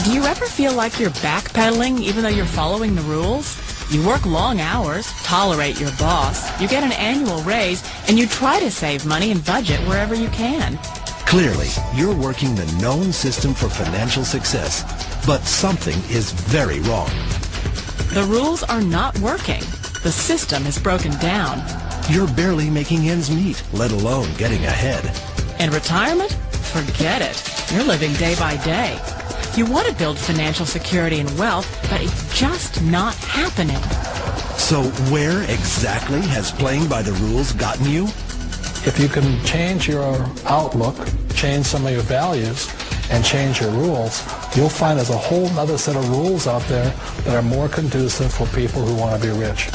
Do you ever feel like you're backpedaling even though you're following the rules? You work long hours, tolerate your boss, you get an annual raise, and you try to save money and budget wherever you can. Clearly, you're working the known system for financial success, but something is very wrong. The rules are not working. The system is broken down. You're barely making ends meet, let alone getting ahead. And retirement? Forget it. You're living day by day. You want to build financial security and wealth, but it's just not happening. So where exactly has playing by the rules gotten you? If you can change your outlook, change some of your values, and change your rules, you'll find there's a whole other set of rules out there that are more conducive for people who want to be rich.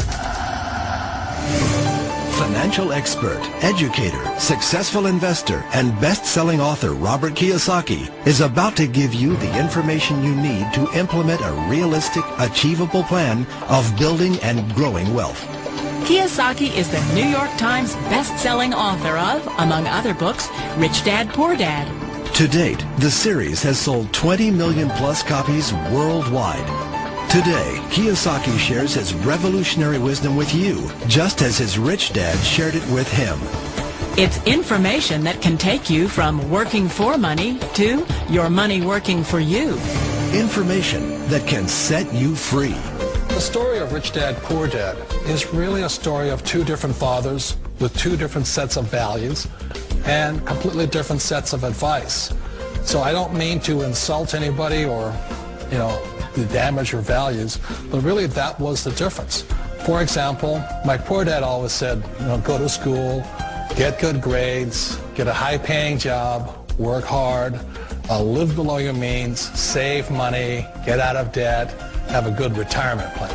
Financial expert, educator, successful investor, and best-selling author Robert Kiyosaki is about to give you the information you need to implement a realistic, achievable plan of building and growing wealth. Kiyosaki is the New York Times best-selling author of, among other books, Rich Dad, Poor Dad. To date, the series has sold 20 million plus copies worldwide. Today, Kiyosaki shares his revolutionary wisdom with you, just as his rich dad shared it with him. It's information that can take you from working for money to your money working for you. Information that can set you free. The story of Rich Dad, Poor Dad is really a story of two different fathers with two different sets of values and completely different sets of advice. So I don't mean to insult anybody or, to damage your values, but really that was the difference. For example, my poor dad always said, go to school, get good grades, get a high-paying job, work hard, live below your means, save money, get out of debt, have a good retirement plan.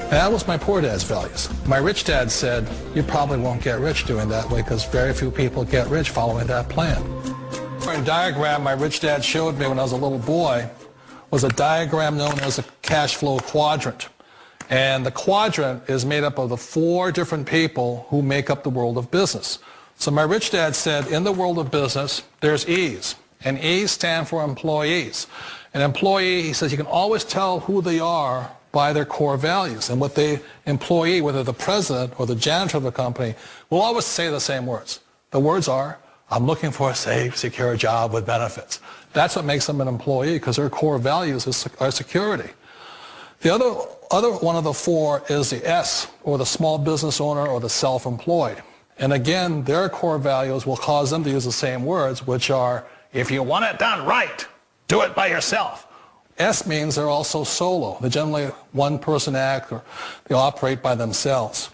And that was my poor dad's values. My rich dad said, you probably won't get rich doing that way because very few people get rich following that plan. A diagram my rich dad showed me when I was a little boy was a diagram known as a cash flow quadrant. And the quadrant is made up of the four different people who make up the world of business. So my rich dad said, in the world of business, there's E's. And E's stand for employees. An employee, he says, you can always tell who they are by their core values. And what the employee, whether the president or the janitor of the company, will always say the same words. The words are, I'm looking for a safe, secure job with benefits. That's what makes them an employee, because their core values are security. The other one of the four is the S, or the small business owner or the self-employed. And again, their core values will cause them to use the same words, which are, if you want it done right, do it by yourself. S means they're also solo. They're generally one-person act, or they operate by themselves.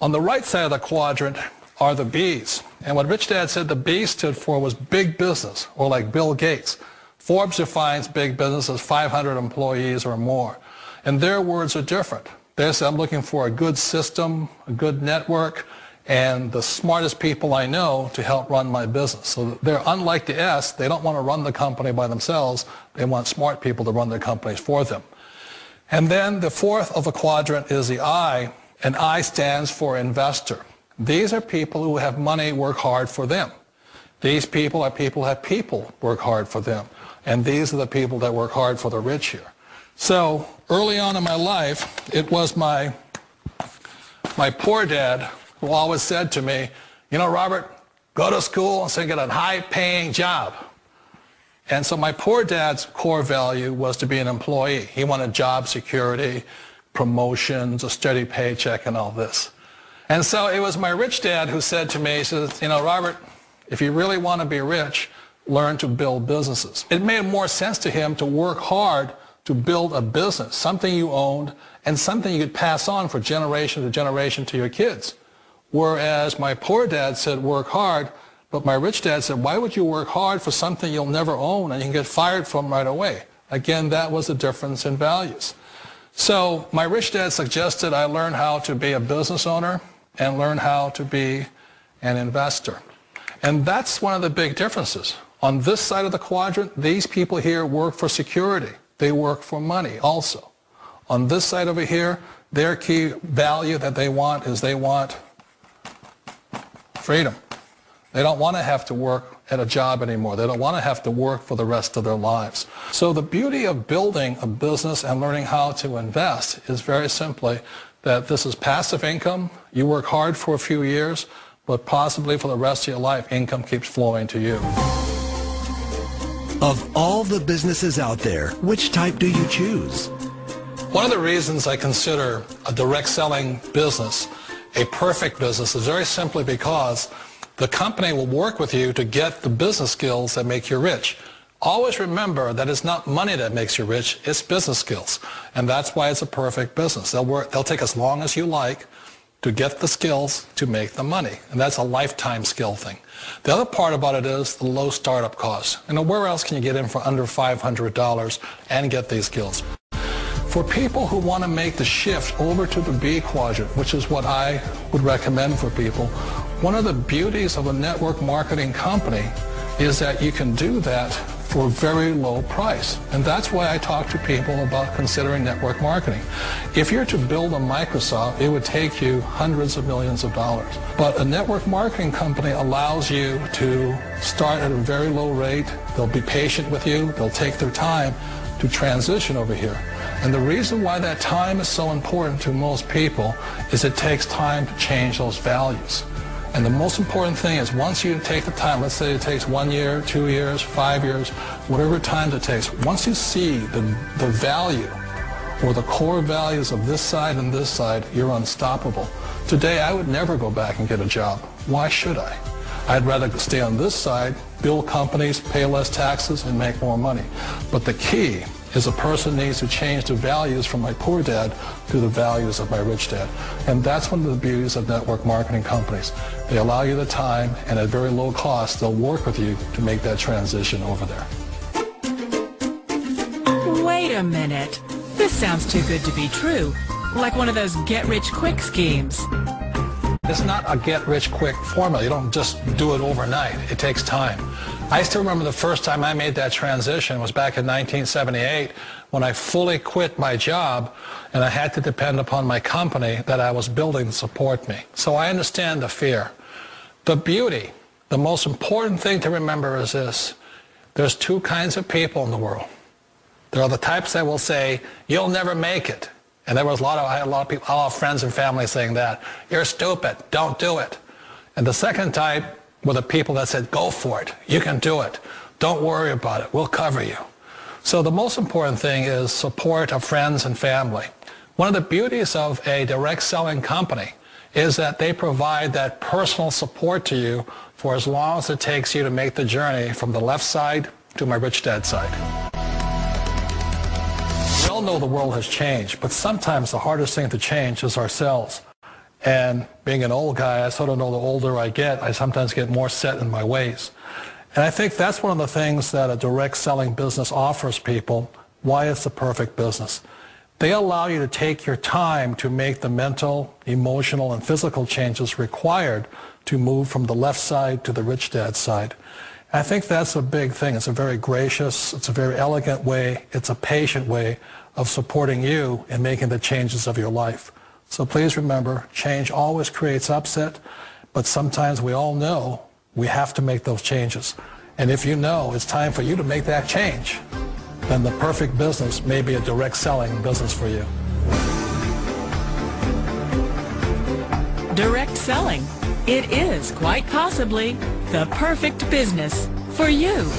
On the right side of the quadrant are the B's. And what Rich Dad said the B stood for was big business, or like Bill Gates. Forbes defines big business as 500 employees or more. And their words are different. They say, I'm looking for a good system, a good network, and the smartest people I know to help run my business. So they're unlike the S. They don't want to run the company by themselves. They want smart people to run their companies for them. And then the fourth of the quadrant is the I, and I stands for investor. These are people who have money work hard for them. These people are people who have people work hard for them. And these are the people that work hard for the rich here. So early on in my life, it was my poor dad who always said to me, Robert, go to school and so get a high-paying job. And so my poor dad's core value was to be an employee. He wanted job security, promotions, a steady paycheck, and all this. And so it was my rich dad who said to me, he says, Robert, if you really want to be rich, learn to build businesses. It made more sense to him to work hard to build a business, something you owned and something you could pass on for generation to generation to your kids. Whereas my poor dad said work hard, but my rich dad said, why would you work hard for something you'll never own and you can get fired from right away? Again, that was the difference in values. So my rich dad suggested I learn how to be a business owner and learn how to be an investor. And that's one of the big differences. On this side of the quadrant, these people here work for security. They work for money also. On this side over here, their key value that they want is they want freedom. They don't want to have to work at a job anymore. They don't want to have to work for the rest of their lives. So the beauty of building a business and learning how to invest is very simply that this is passive income. You work hard for a few years, but possibly for the rest of your life, income keeps flowing to you. Of all the businesses out there, which type do you choose? One of the reasons I consider a direct selling business a perfect business is very simply because the company will work with you to get the business skills that make you rich. Always remember that it's not money that makes you rich, it's business skills. And that's why it's a perfect business. They'll take as long as you like to get the skills to make the money. And that's a lifetime skill thing. The other part about it is the low startup costs. Where else can you get in for under $500 and get these skills? For people who want to make the shift over to the B quadrant, which is what I would recommend for people, one of the beauties of a network marketing company is that you can do that for a very low price. And that's why I talk to people about considering network marketing. If you're to build a Microsoft, it would take you hundreds of millions of dollars. But a network marketing company allows you to start at a very low rate. They'll be patient with you. They'll take their time to transition over here. And the reason why that time is so important to most people is it takes time to change those values. And the most important thing is once you take the time, let's say it takes 1 year, 2 years, 5 years, whatever time it takes, once you see the value or the core values of this side and this side, you're unstoppable. Today, I would never go back and get a job. Why should I? I'd rather stay on this side, build companies, pay less taxes, and make more money. But the key is a person needs to change the values from my poor dad to the values of my rich dad. And that's one of the beauties of network marketing companies. They allow you the time, and at very low cost, they'll work with you to make that transition over there. Wait a minute. This sounds too good to be true. Like one of those get-rich-quick schemes. It's not a get-rich-quick formula. You don't just do it overnight. It takes time. I still remember the first time I made that transition was back in 1978 when I fully quit my job and I had to depend upon my company that I was building to support me. So I understand the fear. The beauty, the most important thing to remember is this. There's two kinds of people in the world. There are the types that will say, you'll never make it. And I had a lot of people, a lot of friends and family saying that. You're stupid, don't do it. And the second type were the people that said, go for it, you can do it. Don't worry about it, we'll cover you. So the most important thing is support of friends and family. One of the beauties of a direct selling company is that they provide that personal support to you for as long as it takes you to make the journey from the left side to my rich dad side. We all know the world has changed, but sometimes the hardest thing to change is ourselves. And being an old guy, I sort of know the older I get, I sometimes get more set in my ways. And I think that's one of the things that a direct selling business offers people, why it's the perfect business. They allow you to take your time to make the mental, emotional, and physical changes required to move from the left side to the rich dad side. I think that's a big thing. It's a very gracious, it's a very elegant way, it's a patient way of supporting you in making the changes of your life. So please remember, change always creates upset, but sometimes we all know we have to make those changes. And if you know it's time for you to make that change, then the perfect business may be a direct selling business for you. Direct selling. It is quite possibly the perfect business for you.